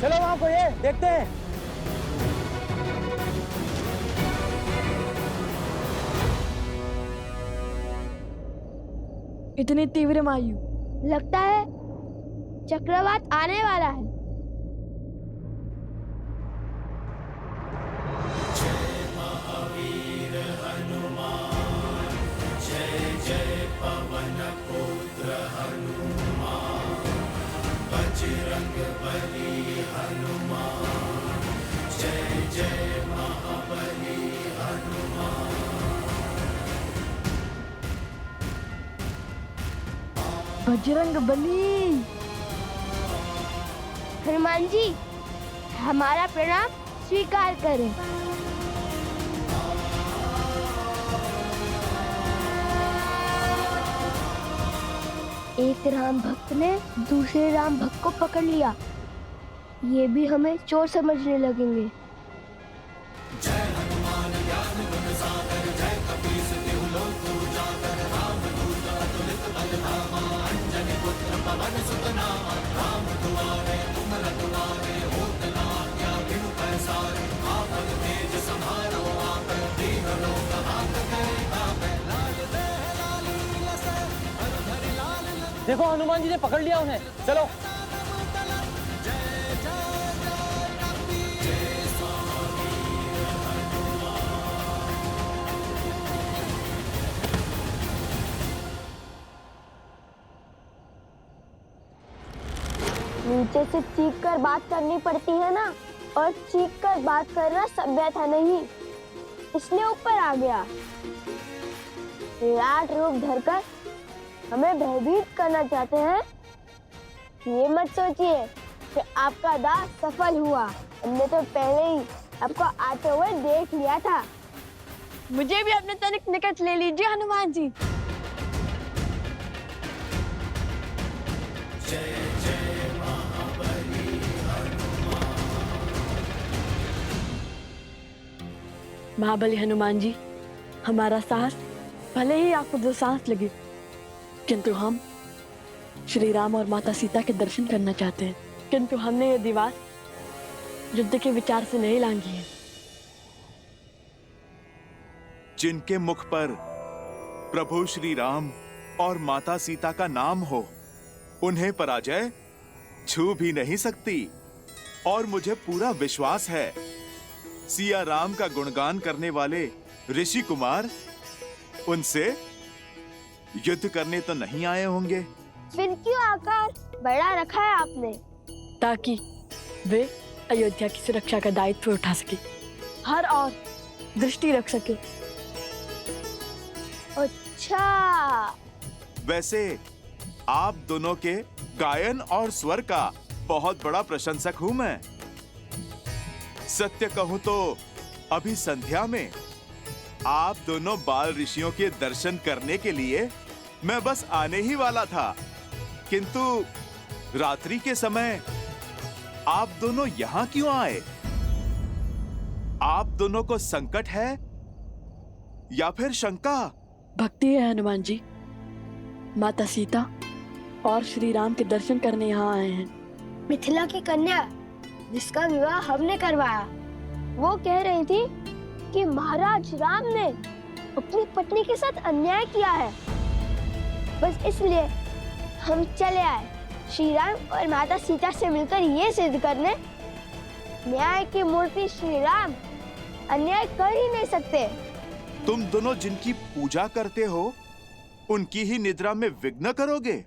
चलो वहां को ये देखते हैं। इतनी तीव्र वायु, लगता है चक्रवात आने वाला है। बजरंग बली। हनुमान जी, हमारा प्रणाम स्वीकार करें। एक राम भक्त ने दूसरे राम भक्त को पकड़ लिया। ये भी हमें चोर समझने लगेंगे। देखो हनुमान जी ने पकड़ लिया उन्हें, चलो। नीचे से चीख कर बात करनी पड़ती है ना, और चीख कर बात करना सभ्यता नहीं, इसलिए ऊपर आ गया। विराट रूप धरकर हमें भयभीत करना चाहते हैं। ये मत सोचिए कि आपका दांव सफल हुआ। हमने तो पहले ही आपको आते हुए देख लिया था। मुझे भी अपने तनिक निकट ले लीजिए हनुमान जी। महाबली हनुमान जी, हमारा साहस भले ही आपको दो सांस लगे, किंतु हम श्री राम और माता सीता के दर्शन करना चाहते हैं। किंतु हमने ये दीवार युद्ध के विचार से नहीं लांघी है। जिनके मुख पर प्रभु श्री राम और माता सीता का नाम हो, उन्हें पराजय छू भी नहीं सकती। और मुझे पूरा विश्वास है, सिया राम का गुणगान करने वाले ऋषि कुमार उनसे युद्ध करने तो नहीं आए होंगे। फिर क्यों आकार बड़ा रखा है आपने? ताकि वे अयोध्या की सुरक्षा का दायित्व उठा सके, हर और दृष्टि रख सके। अच्छा, वैसे आप दोनों के गायन और स्वर का बहुत बड़ा प्रशंसक हूं मैं। सत्य कहूं तो अभी संध्या में आप दोनों बाल ऋषियों के दर्शन करने के लिए मैं बस आने ही वाला था, किंतु रात्रि के समय आप दोनों यहां क्यों आए? आप दोनों को संकट है या फिर शंका? भक्ति है हनुमान जी। माता सीता और श्री राम के दर्शन करने यहाँ आए हैं। मिथिला की कन्या जिसका विवाह हमने करवाया, वो कह रही थी कि महाराज राम ने अपनी पत्नी के साथ अन्याय किया है। बस इसलिए हम चले आए, श्री राम और माता सीता से मिलकर ये सिद्ध करने, न्याय की मूर्ति श्री राम अन्याय कर ही नहीं सकते। तुम दोनों जिनकी पूजा करते हो, उनकी ही निद्रा में विघ्न करोगे?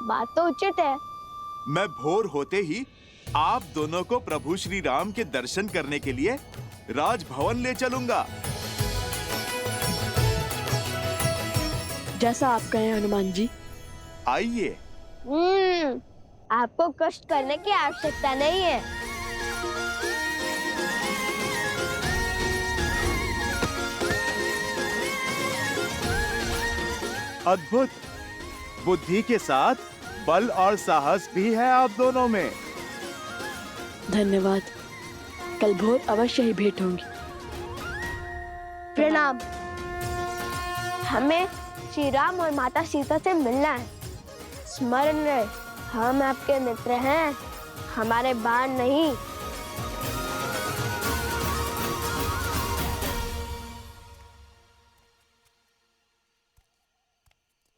बात तो उचित है। मैं भोर होते ही आप दोनों को प्रभु श्री राम के दर्शन करने के लिए राजभवन ले चलूंगा। जैसा आप कहें हनुमान जी। आइए। आपको कष्ट करने की आवश्यकता नहीं है। अद्भुत। बुद्धि के साथ बल और साहस भी है आप दोनों में। धन्यवाद। कल भोर अवश्य ही भेंट होंगी। प्रणाम। हमें श्री राम और माता सीता से मिलना है। स्मरण रहे, हम आपके मित्र हैं। हमारे बाण नहीं।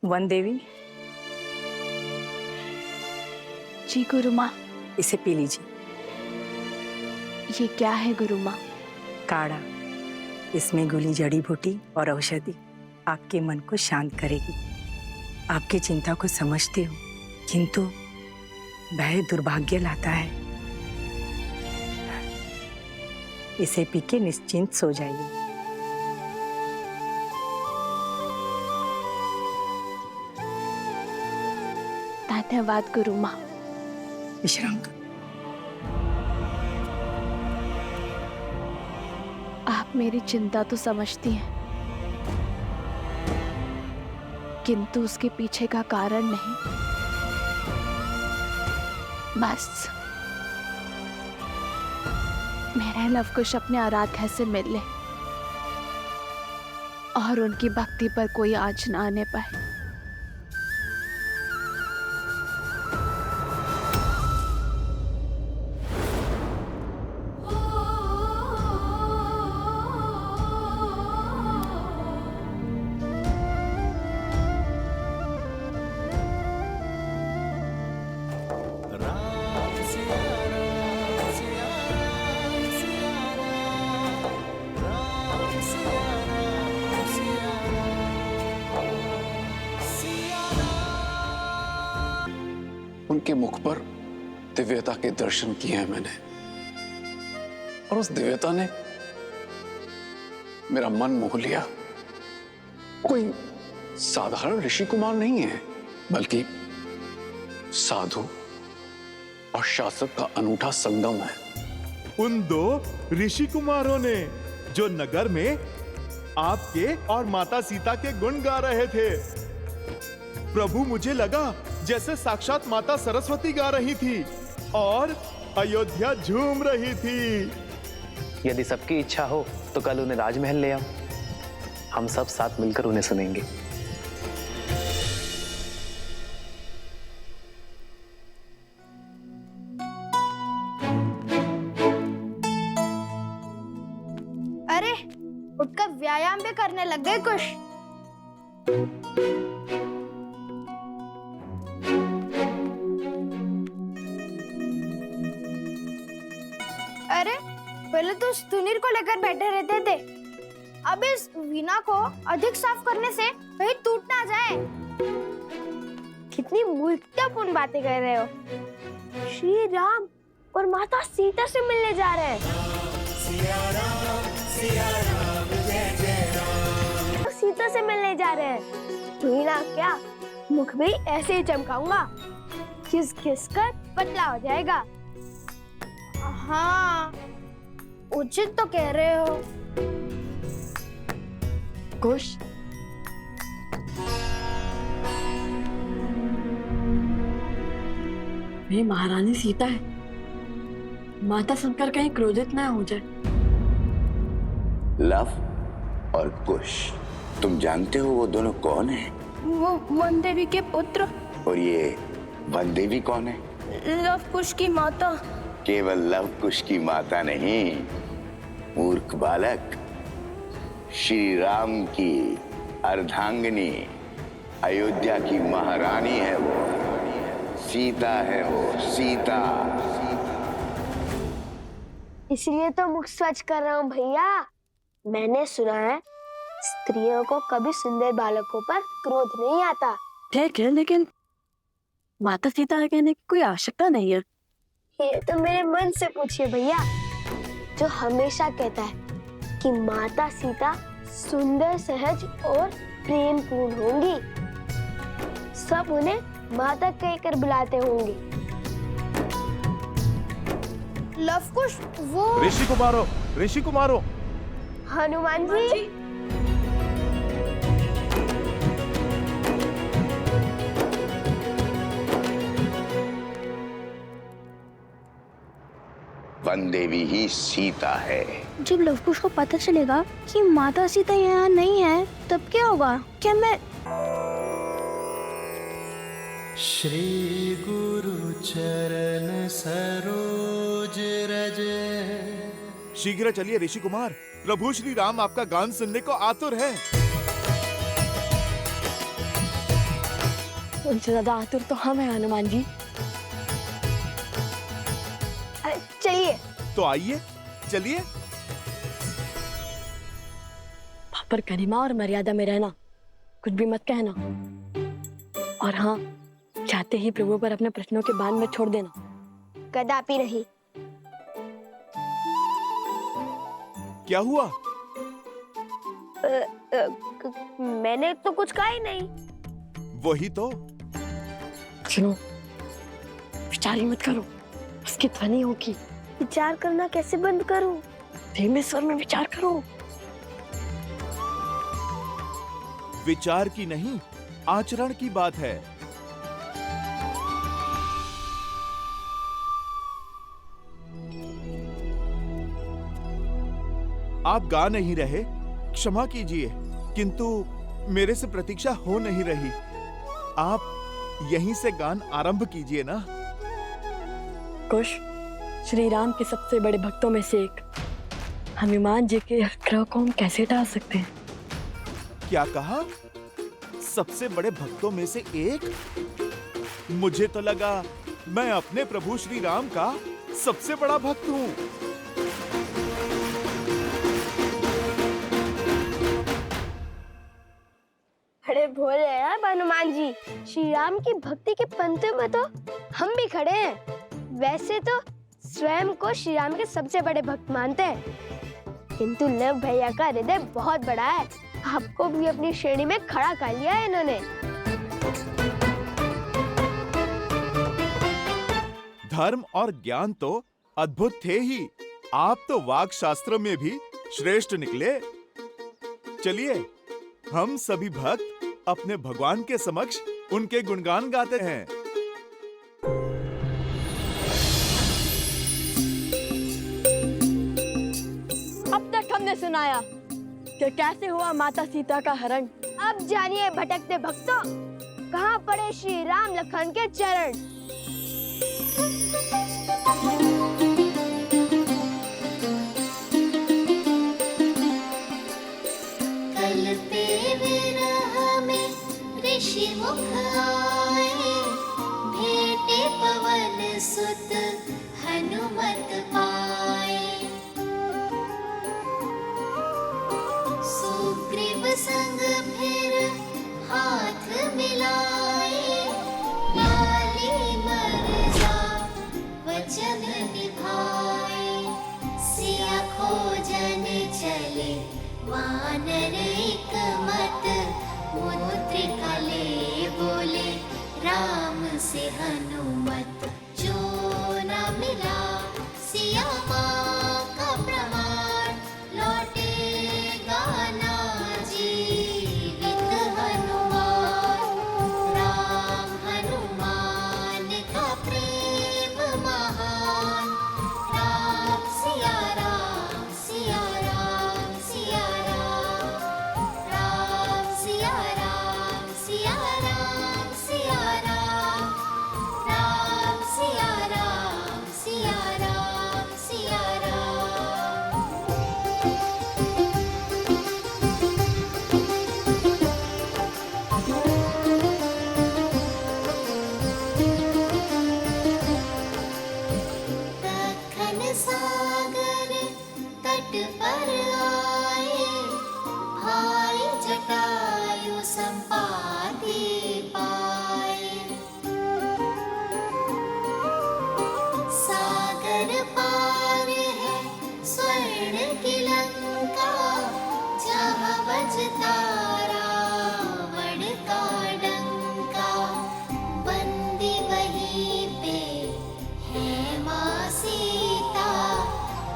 वन देवी, जी गुरु माँ। इसे पी लीजिए। ये क्या है गुरु माँ? काढ़ा। इसमें घुली जड़ी बूटी और औषधि आपके मन को शांत करेगी। आपकी चिंता को समझती हूँ, किंतु भय दुर्भाग्य लाता है। इसे पी के निश्चिंत सो जाइए। धन्यवाद गुरु माँ। विश्राम कर। आप मेरी चिंता तो समझती हैं, किंतु उसके पीछे का कारण नहीं। बस मेरे लवकुश अपने आराध्या से मिल ले और उनकी भक्ति पर कोई आँच न आने पाए। उनके मुख पर दिव्यता के दर्शन किए हैं मैंने, और उस दिव्यता ने मेरा मन मोह लिया। कोई साधारण ऋषि कुमार नहीं है, बल्कि साधु और शासक का अनूठा संगम है। उन दो ऋषि कुमारों ने जो नगर में आपके और माता सीता के गुण गा रहे थे। प्रभु, मुझे लगा जैसे साक्षात माता सरस्वती गा रही थी और अयोध्या झूम रही थी। यदि सबकी इच्छा हो तो कल उन्हें राजमहल ले आओ, हम सब साथ मिलकर उन्हें सुनेंगे। अरे उठकर व्यायाम भी करने लग गए कुछ। अरे पहले तो सुनील को लेकर बैठे रहते थे, अब इस वीणा को अधिक साफ करने से कहीं टूट ना जाए। कितनी मूर्खतापूर्ण बातें कर रहे हो। श्री राम और माता सीता से मिलने जा रहे हैं। सीता से मिलने जा रहे हैं। वीणा क्या, मुख भी ऐसे ही चमकाऊंगा, घिस घिस कर पतला हो जाएगा। हाँ, उचित तो कह रहे हो। कुश, ये महारानी सीता है। माता सुनकर कहीं क्रोधित ना हो जाए। लव और कुश, तुम जानते हो वो दोनों कौन हैं? वो वन देवी के पुत्र। और ये वन देवी कौन है? लव कुश की माता। केवल लव कुश की माता नहीं, मूर्ख बालक, श्री राम की अर्धांगिनी, अयोध्या की महारानी है वो। सीता है वो, सीता। इसलिए तो मुख स्वच्छ कर रहा हूँ भैया। मैंने सुना है स्त्रियों को कभी सुंदर बालकों पर क्रोध नहीं आता। ठीक है, लेकिन माता सीता कहने की कोई आवश्यकता नहीं है। ये तो मेरे मन से पूछिए भैया, जो हमेशा कहता है कि माता सीता सुंदर, सहज और प्रेम पूर्ण होंगी। सब उन्हें माता कहकर बुलाते होंगे। लवकुश वो ऋषि कुमारों, हनुमान जी। वन देवी ही सीता है। जब लवकुश को पता चलेगा कि माता सीता यहाँ नहीं है, तब क्या होगा? क्या मैं श्री गुरु चरण सरोज रज। शीघ्र चलिए ऋषि कुमार, प्रभु श्री राम आपका गान सुनने को आतुर है। उनसे ज्यादा आतुर तो हम हैं हनुमान जी। चलिए। तो आइए, चलिए। पर गरिमा और मर्यादा में रहना, कुछ भी मत कहना। और हाँ, चाहते ही प्रभु पर अपने प्रश्नों के बाण में छोड़ देना। कदापि नहीं। क्या हुआ? मैंने तो कुछ कहा ही नहीं। वही तो। सुनो, विचार ही मत करो, उसकी ध्वनि होगी। विचार करना कैसे बंद करूं? धीमे स्वर में विचार करो। विचार की नहीं, आचरण की बात है। आप गा नहीं रहे, क्षमा कीजिए, किंतु मेरे से प्रतीक्षा हो नहीं रही। आप यहीं से गान आरंभ कीजिए ना। कुश, श्री राम के सबसे बड़े भक्तों में से एक हनुमान जी के आग्रह को हम कैसे टाल सकते हैं? क्या कहा? सबसे बड़े भक्तों में से एक? मुझे तो लगा मैं अपने प्रभु श्री राम का सबसे बड़ा भक्त हूँ। अरे भोले यार हनुमान जी, श्री राम की भक्ति के पंक्तियों में तो हम भी खड़े हैं। वैसे तो स्वयं को श्री राम के सबसे बड़े भक्त मानते हैं, किंतु लव भैया का हृदय बहुत बड़ा है। आपको भी अपनी श्रेणी में खड़ा कर लिया है इन्होंने। धर्म और ज्ञान तो अद्भुत थे ही, आप तो वाक शास्त्र में भी श्रेष्ठ निकले। चलिए, हम सभी भक्त अपने भगवान के समक्ष उनके गुणगान गाते हैं। अब तक हमने सुनाया कि कैसे हुआ माता सीता का हरण। अब जानिए भटकते भक्तों, कहाँ पड़े श्री राम लखन के चरण। कल पे विरह में ऋषि मुख आए, भेटे पवन सुत हनुमत पाए। सुग्रीव संग फिर हाथ मिलाए, लाली मर्जा वचन निभाए। सिया खोजन चले वानर एक मत, मुद्रिका ले बोले राम से हनुमत। जो न मिला सिया माँ का प्रमाण, लौटेगा ना जीवित हनुमान। राम हनुमान का प्रेम महान, राम सिया राम सिया राम सिया राम। राम सिया राम सिया राम सिया राम। राम सिया राम सिया राम सिया राम। दक्खन सागर तट पर आए, भाई जटायु संपाति पाए। सागर पार है स्वर्ण की लंका, जहाँ बजता रावण का डंका। बंदी वहीं पे है माँ सीता,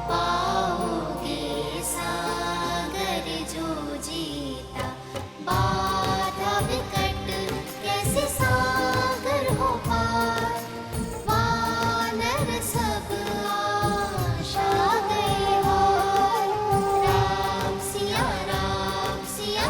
पाओगे सागर जो जीता। बाधा विकट कैसे सागर हो पार, वानर सब आशा गए हार। राम सिया राम सिया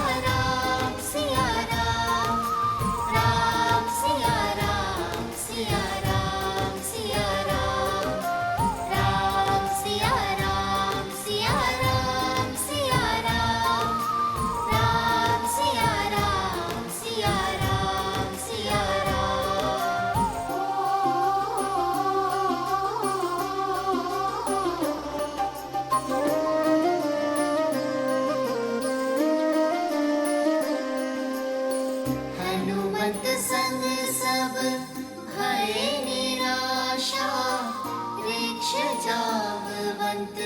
शांत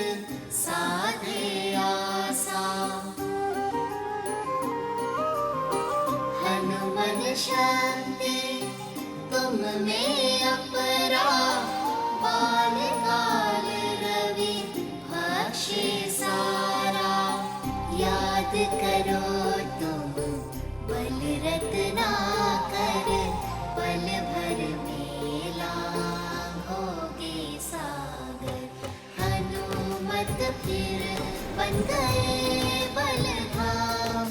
साधे आसा। हनुमन शक्ति तुम में अपरा, बाल काल रवि भक्षे सारा। याद करो तुम बल रत्ना कर, पल भर में लांघोगे सागर। हनुमत फिर बन गए बलधाम,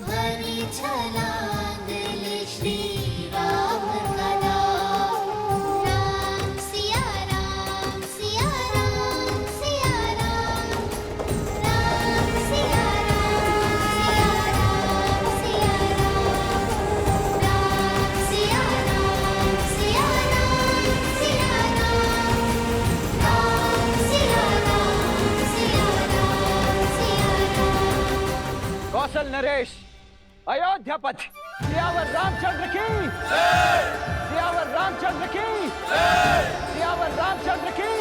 भरी छलांग ले श्री राम का नाम। राम सिया राम, सिया राम, सिया राम। राम सिया राम, सिया राम, सिया राम। राम सिया राम, सिया राम, सिया राम। राम सिया राम, सिया राम, सिया राम। कौशल नरेश अयोध्यापति सियावर रामचंद्र की, सियावर रामचंद्र की, सियावर रामचंद्र की,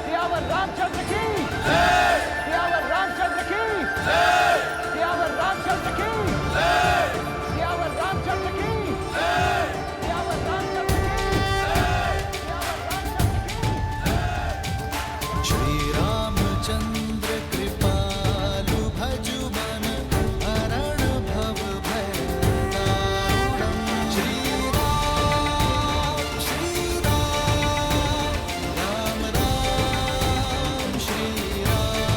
सियावर रामचंद्र की, सियावर रामचंद्र की, सियावर रामचंद्र की, सियावर रामचंद्र की, सियावर रामचंद्र की। श्री रामचंद्र कृपालु भजु मन, हरण भव भय दारुणम्। श्री राम, राम राम, श्री राम।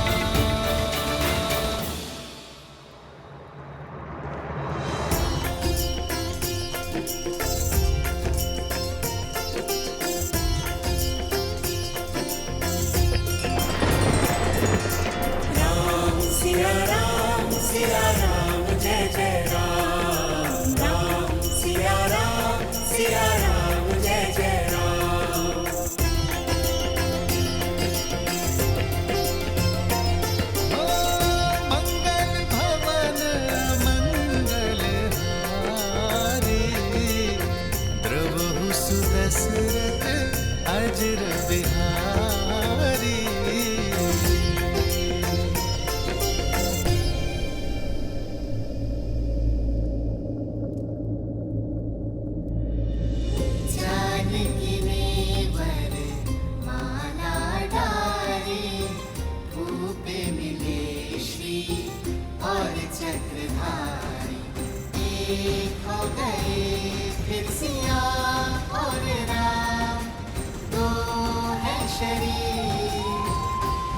मंगल भवन मंगल हारी, द्रवहु सुदशरथ अजर बिहारी। जानकी नेवर माला डारे, भूपे मिले श्री और चक्रधारी। एक हो गए फिर सिया और राम, दो है शरीर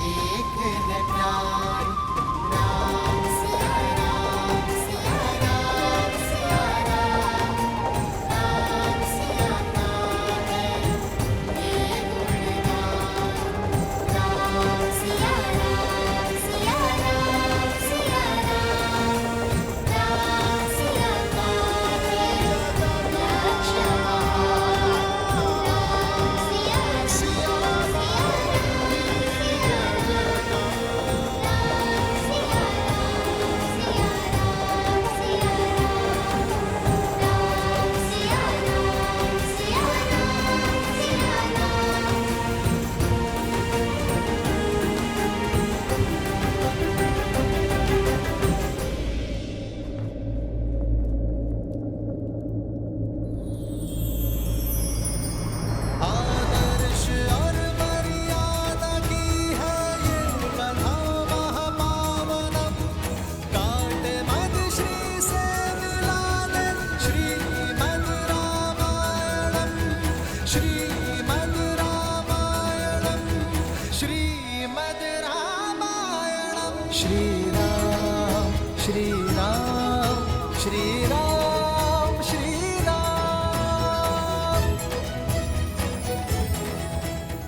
एक है प्राण। राम सिया राम, सिया राम, सिया राम। राम सिया का है ये गुणगान। राम सिया राम, सिया राम, सिया राम। राम सिया का है लक्ष्य महान। राम सिया राम, सिया राम, सिया श्री राम श्री राम श्री राम श्री राम।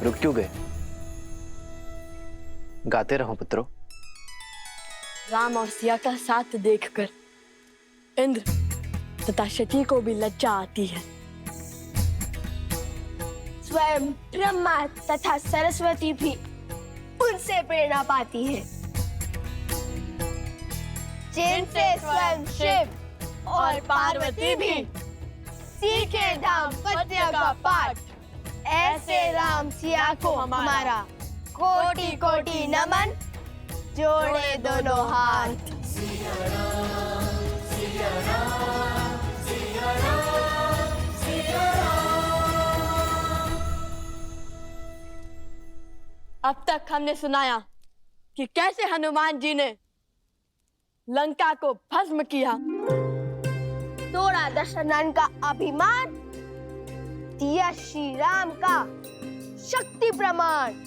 रुक क्यों गए? गाते रहो पुत्रों। राम और सिया का साथ देखकर इंद्र तथा शची को भी लज्जा आती है। स्वयं ब्रह्मा तथा सरस्वती भी उनसे प्रेरणा पाती है, जिनसे स्वयं शिव और पार्वती भी सीखे दाम्पत्य का पाठ। ऐसे राम सिया को हमारा कोटि कोटि नमन, जोड़े दोनों हाथ। अब तक हमने सुनाया कि कैसे हनुमान जी ने लंका को भस्म किया, तोड़ा दशरथन का अभिमान, दिया श्री राम का शक्ति प्रमाण।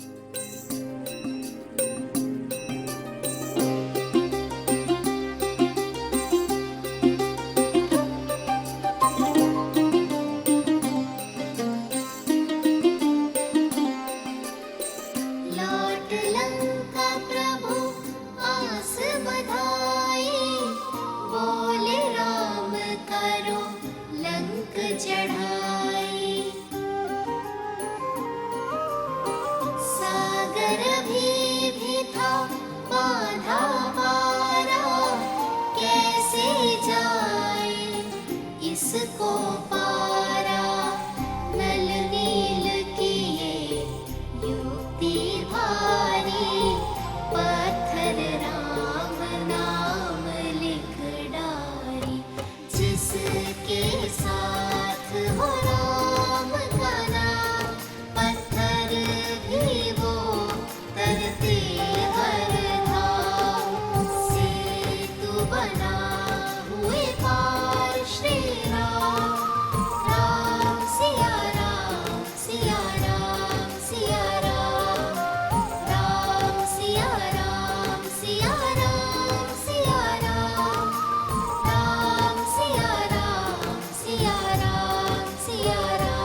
लौट लंका प्रभु आस बधाई, बोले राम करो लंक चढ़ाई। सागर भी था बाधा पारा, कैसे जाए इसको पारा। नल नील किए युक्ति भारी, पत्थर राम नाम लिख डारी। जिसके साथ हो राम का नाम, पत्थर भी वो तरते हर धाम। सेतु बना हुए पार श्री राम, राम सिया राम, सिया राम, सिया राम। राम सिया राम, सिया राम, सिया राम। राम सिया राम, सिया राम, सिया राम।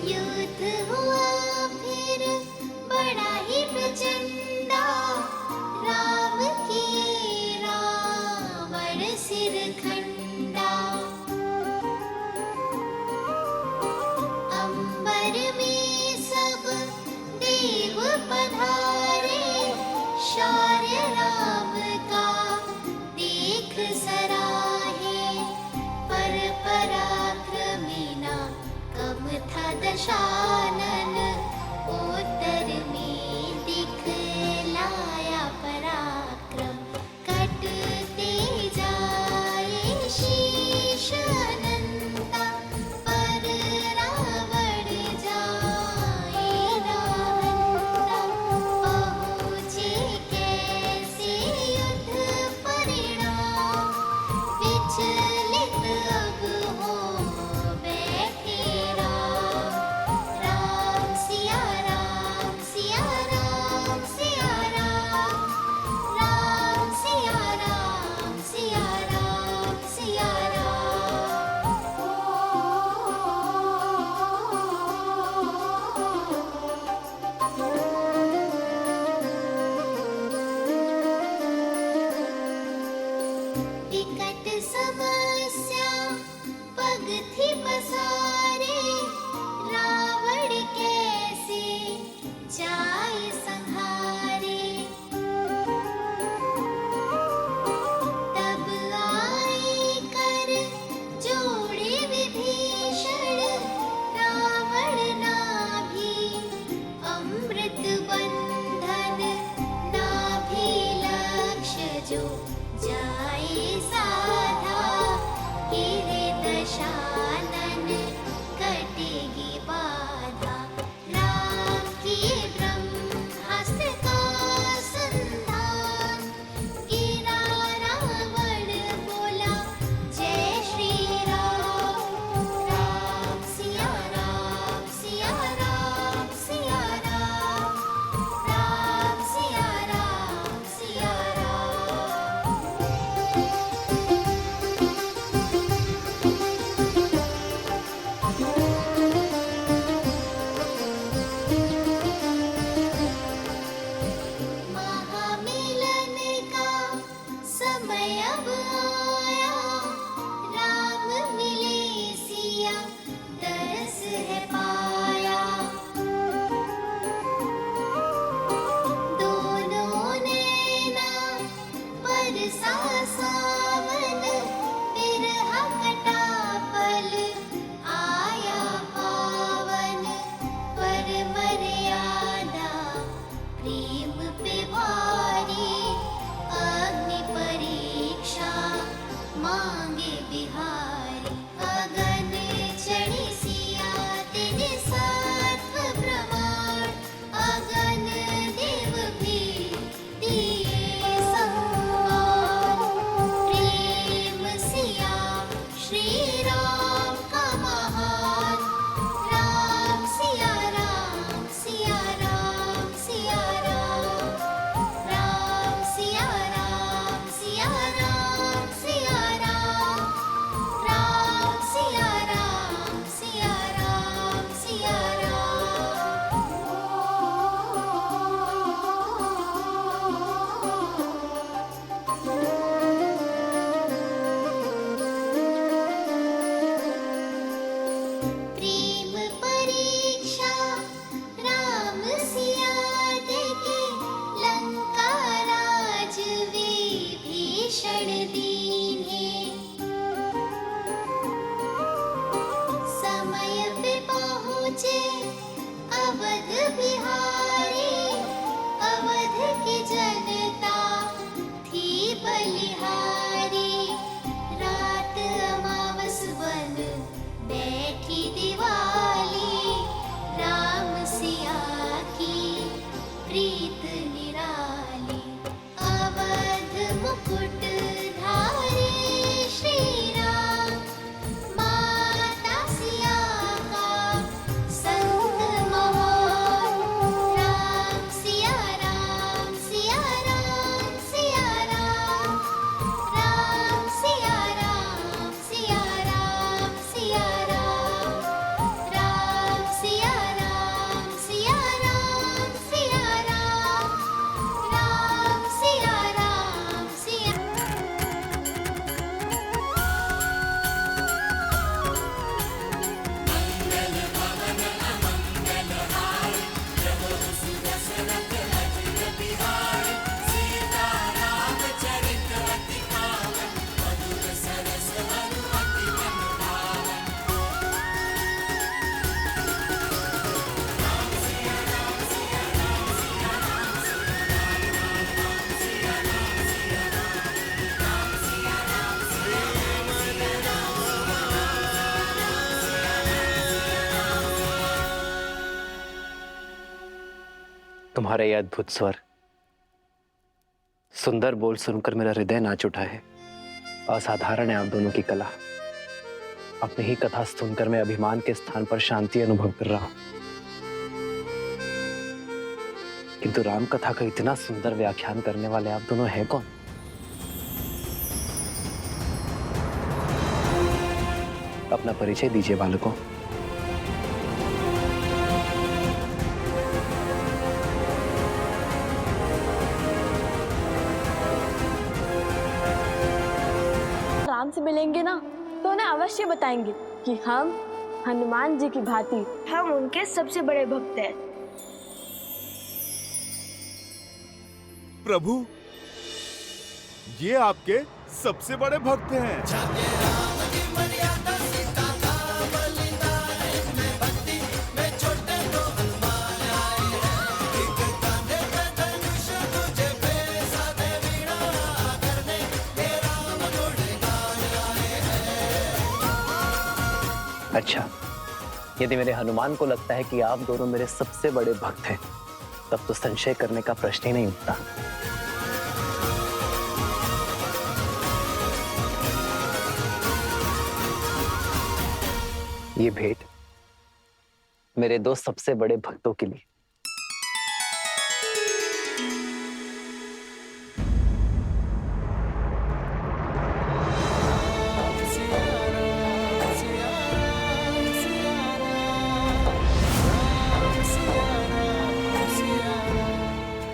युद्ध हुआ फिर बड़ा ही प्रचंडा, राम की रावण सिर खंडा। अंबर में सब देव पधारे, शौर्य राम का देख सराहे। पर पराक्रमी ना कम था दशानन, उत्तर में दिखलाया पराक्रम। कटते जाए शीश अनंता, पर रावण जाए राहंता। पहुँचे कैसे युद्ध परिणाम, विचलित अब हो बैठे राम। राम सिया राम, सिया राम, सिया राम। राम सिया राम, सिया राम, सिया विकट समस्या पग थी पसारे, रावण कैसे जाए संहारे। तब आए कर जोड़े विभीषण, रावण नाभि अमृत बंधन। नाभि लक्ष्य जो जाए साधा, गिरे दशानन कटेगी बाधा। राम किए ब्रह्मास्त्र का संधान, गिरा रावण बोला जय श्री राम। राम सिया राम, सिया राम, सिया राम। राम सिया राम, सिया राम। पे भारी, अग्नि परीक्षा मांगे बिहारी। अगन चढ़ी सिया तेरे सत्व प्रमाण, अगन देव भी दिए सम्मान। प्रेम सिया श्री राम का महान, राम सिया राम सिया राम सिया राम, राम सिया राम सिया राम सिया राम, राम सिया राम सिया राम सिया प्रेम परीक्षा राम सिया देके, लंका राज विभीषण दीन्हे। समय पे पहुँचे अवध बिहारी, अवध की जनता थी बलिहारी। रात अमावस बन बैठी दिवाली, राम सिया की प्रीत निराली। अवध मुकुट धारी श्री राम, माता सिया का संत महान। राम सिया राम सिया राम सिया राम, राम सिया राम सिया राम सिया राम, राम सिया राम सिया राम सिया राम, राम सिया राम सिया। तुम्हारा ये अद्भुत स्वर, सुंदर बोल सुनकर मेरा हृदय नाच उठा है। असाधारण है आप दोनों की कला। अपनी ही कथा सुनकर मैं अभिमान के स्थान पर शांति अनुभव कर रहा हूं। किंतु राम कथा का इतना सुंदर व्याख्यान करने वाले आप दोनों हैं कौन? अपना परिचय दीजिए बालकों। राम से मिलेंगे ना तो उन्हें अवश्य बताएंगे कि हम हनुमान जी की भांति हम उनके सबसे बड़े भक्त हैं। प्रभु, ये आपके सबसे बड़े भक्त हैं। अच्छा, यदि मेरे हनुमान को लगता है कि आप दोनों मेरे सबसे बड़े भक्त हैं, तब तो संशय करने का प्रश्न ही नहीं उठता। ये भेंट मेरे दो सबसे बड़े भक्तों के लिए।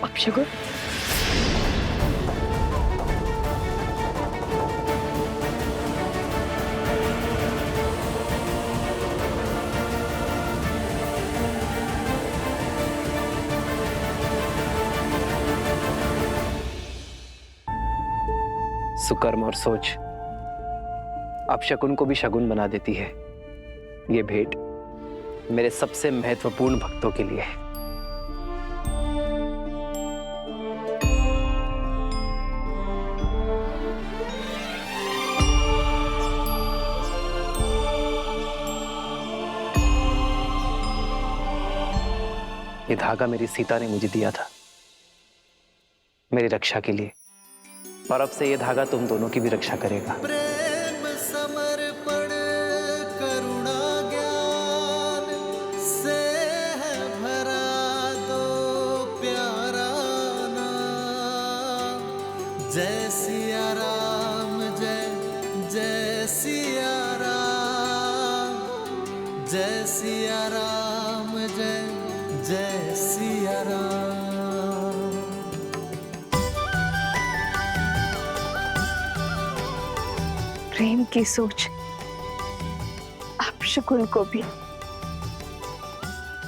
अपशकुन, सुकर्म और सोच अपशकुन को भी शगुन बना देती है। ये भेंट मेरे सबसे महत्वपूर्ण भक्तों के लिए है। ये धागा मेरी सीता ने मुझे दिया था मेरी रक्षा के लिए, और अब से ये धागा तुम दोनों की भी रक्षा करेगा। प्रेम समर्पण करुणा ज्ञान से है भरा दो प्यारा नाम। जय सिया राम, जय जय सिया राम, जय सिया राम, जय जय सिया राम। प्रेम की सोच अब शकुन को भी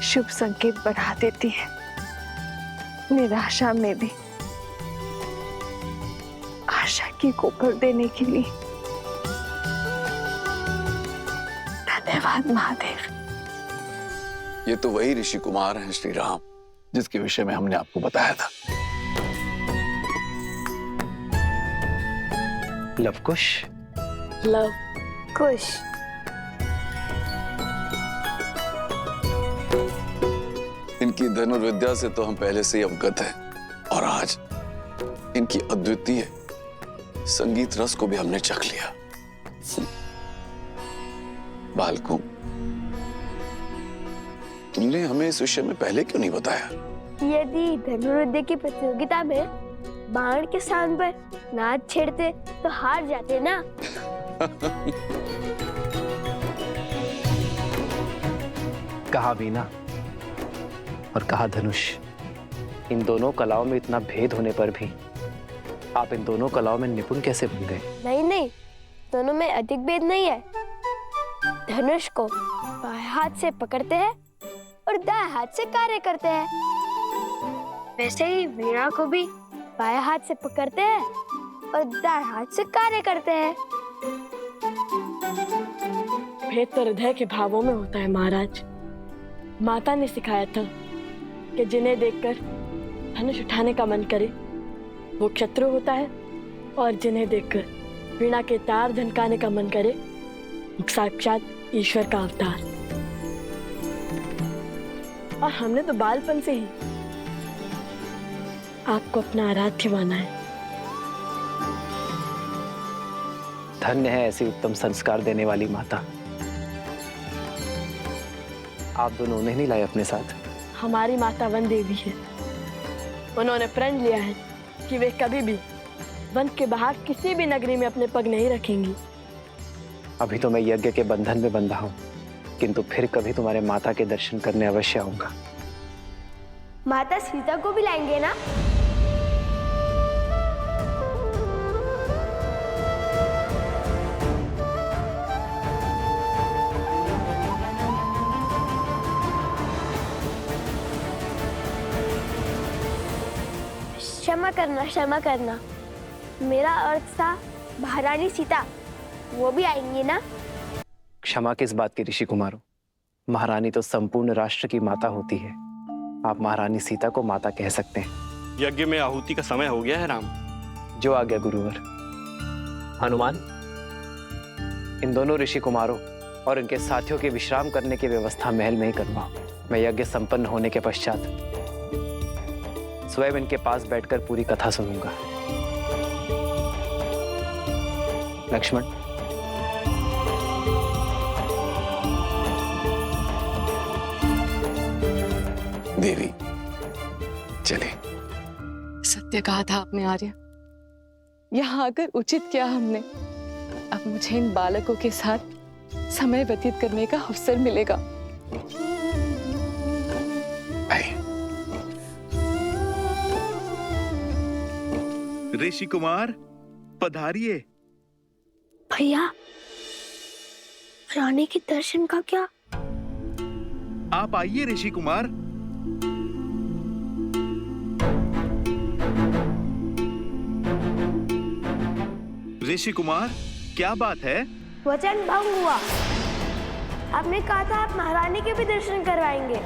शुभ संकेत बढ़ा देती है। निराशा में भी आशा की कोपर देने के लिए धन्यवाद महादेव। ये तो वही ऋषि कुमार हैं श्री राम, जिसके विषय में हमने आपको बताया था। लवकुश, लव कुश। इनकी धनुर्विद्या से तो हम पहले से ही अवगत हैं, और आज इनकी अद्वितीय संगीत रस को भी हमने चख लिया। बालकों, तुमने हमें इस विषय में पहले क्यों नहीं बताया? यदि धनुर्विद्या की प्रतियोगिता में बाण के स्थान पर नाच छेड़ते तो हार जाते ना। कहा वीणा और कहा धनुष, इन दोनों कलाओं में इतना भेद होने पर भी आप इन दोनों कलाओं में निपुण कैसे बन गए? नहीं नहीं, दोनों में अधिक भेद नहीं है। धनुष को बाएं हाथ से पकड़ते हैं और दाएं हाथ से कार्य करते हैं। वैसे ही वीणा को भी बाएं हाथ से पकड़ते हैं और दाएं हाथ से कार्य करते हैं। भेद तो हृदय के भावों में होता है महाराज। माता ने सिखाया था कि जिन्हें देखकर धनुष उठाने का मन करे वो शत्रु होता है, और जिन्हें देखकर वीणा के तार झनकाने का मन करे वो साक्षात ईश्वर का अवतार। और हमने तो बालपन से ही आपको अपना आराध्य माना है। धन्य है ऐसी उत्तम संस्कार देने वाली माता। आप दोनों उन्हें नहीं लाए अपने साथ? हमारी माता वन देवी है। उन्होंने प्रण लिया है कि वे कभी भी वन के बाहर किसी भी नगरी में अपने पग नहीं रखेंगी। अभी तो मैं यज्ञ के बंधन में बंधा हूँ, किंतु फिर कभी तुम्हारे माता के दर्शन करने अवश्य आऊंगा। माता सीता को भी लाएंगे ना? क्षमा करना, मेरा अर्थ था महारानी सीता, वो भी आएंगी ना? क्षमा किस बात की ऋषि कुमारों? महारानी तो संपूर्ण राष्ट्र की माता होती है। आप महारानी सीता को माता कह सकते हैं। यज्ञ में आहुति का समय हो गया है राम। जो आज्ञा गुरुवर। हनुमान, इन दोनों ऋषि कुमारों और इनके साथियों के विश्राम करने की व्यवस्था महल में ही करवाओ। मैं यज्ञ संपन्न होने के पश्चात स्वयं इनके पास बैठकर पूरी कथा सुनूंगा। लक्ष्मण, देवी, चले। सत्य कहा था आपने आर्य। यहाँ आकर उचित किया हमने। अब मुझे इन बालकों के साथ समय व्यतीत करने का अवसर मिलेगा। ऋषि कुमार पधारिए। भैया, रानी के दर्शन का क्या? आप आइए ऋषि कुमार। ऋषि कुमार, क्या बात है? वचन भंग हुआ। आपने कहा था आप महारानी के भी दर्शन करवाएंगे।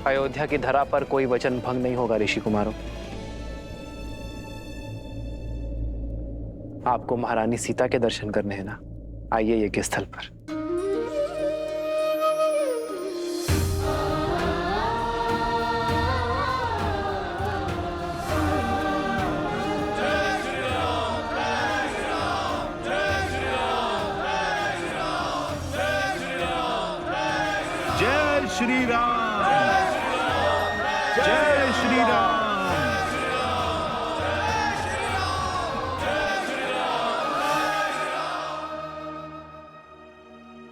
अयोध्या की धरा पर कोई वचन भंग नहीं होगा ऋषि कुमारों। आपको महारानी सीता के दर्शन करने हैं ना? आइए यज्ञ स्थल पर। श्री राम, जय श्री राम।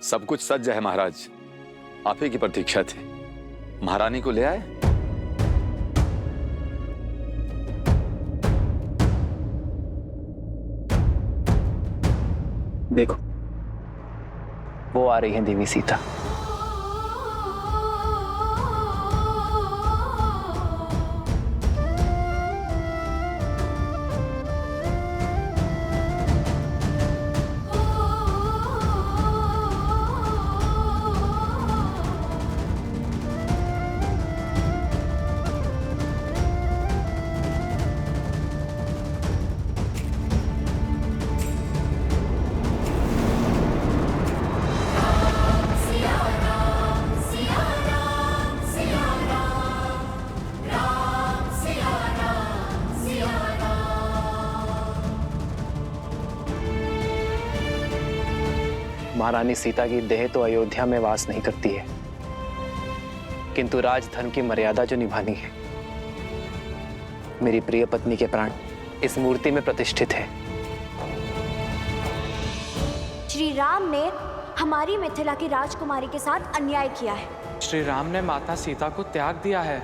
सब कुछ सज्ज है महाराज, आप ही की प्रतीक्षा थी। महारानी को ले आए। देखो, वो आ रही है देवी सीता। महारानी सीता की देह तो अयोध्या में वास नहीं करती है, किंतु राजधर्म की मर्यादा जो निभानी है, मेरी प्रिय पत्नी के प्राण इस मूर्ति में प्रतिष्ठित है। श्री राम ने हमारी मिथिला की राजकुमारी के साथ अन्याय किया है। श्री राम ने माता सीता को त्याग दिया है।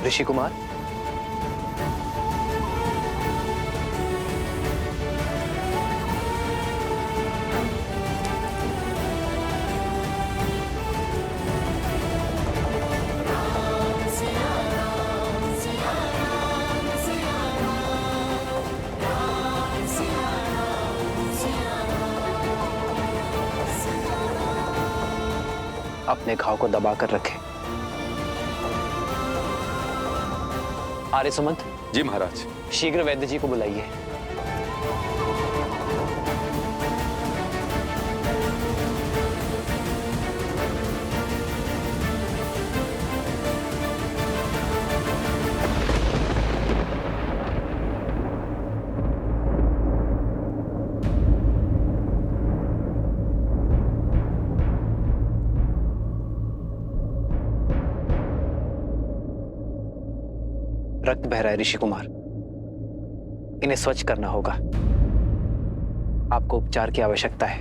ऋषि कुमार, अपने घाव को दबा कर रखें। आर्य सुमंत। जी महाराज। शीघ्र वैद्य जी को बुलाइए। रक्त बह रहा है ऋषि कुमार, इन्हें स्वच्छ करना होगा। आपको उपचार की आवश्यकता है।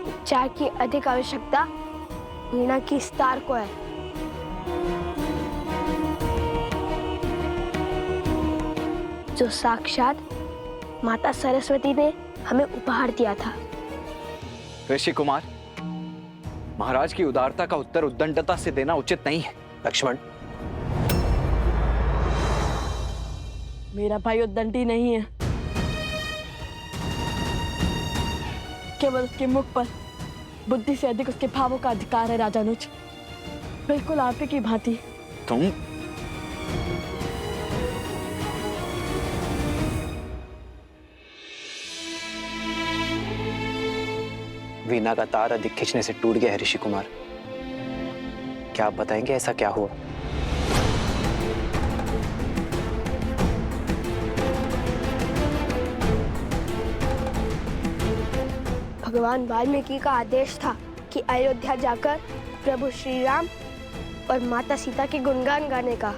उपचार की अधिक आवश्यकता वीणा की स्तार को है। जो साक्षात माता सरस्वती ने हमें उपहार दिया था। ऋषि कुमार, महाराज की उदारता का उत्तर उद्दंडता से देना उचित नहीं है। लक्ष्मण, मेरा भाई उद्दंडी नहीं है, केवल उसके मुख पर बुद्धि से अधिक उसके भावों का अधिकार है। राजानुज, बिल्कुल आप ही की भांति। तुम वीणा का तार अधिक खींचने से टूट गया है ऋषि कुमार। क्या आप बताएंगे ऐसा क्या हुआ? भगवान वाल्मीकि का आदेश था कि अयोध्या जाकर प्रभु श्री राम और माता सीता के गुणगान गाने का।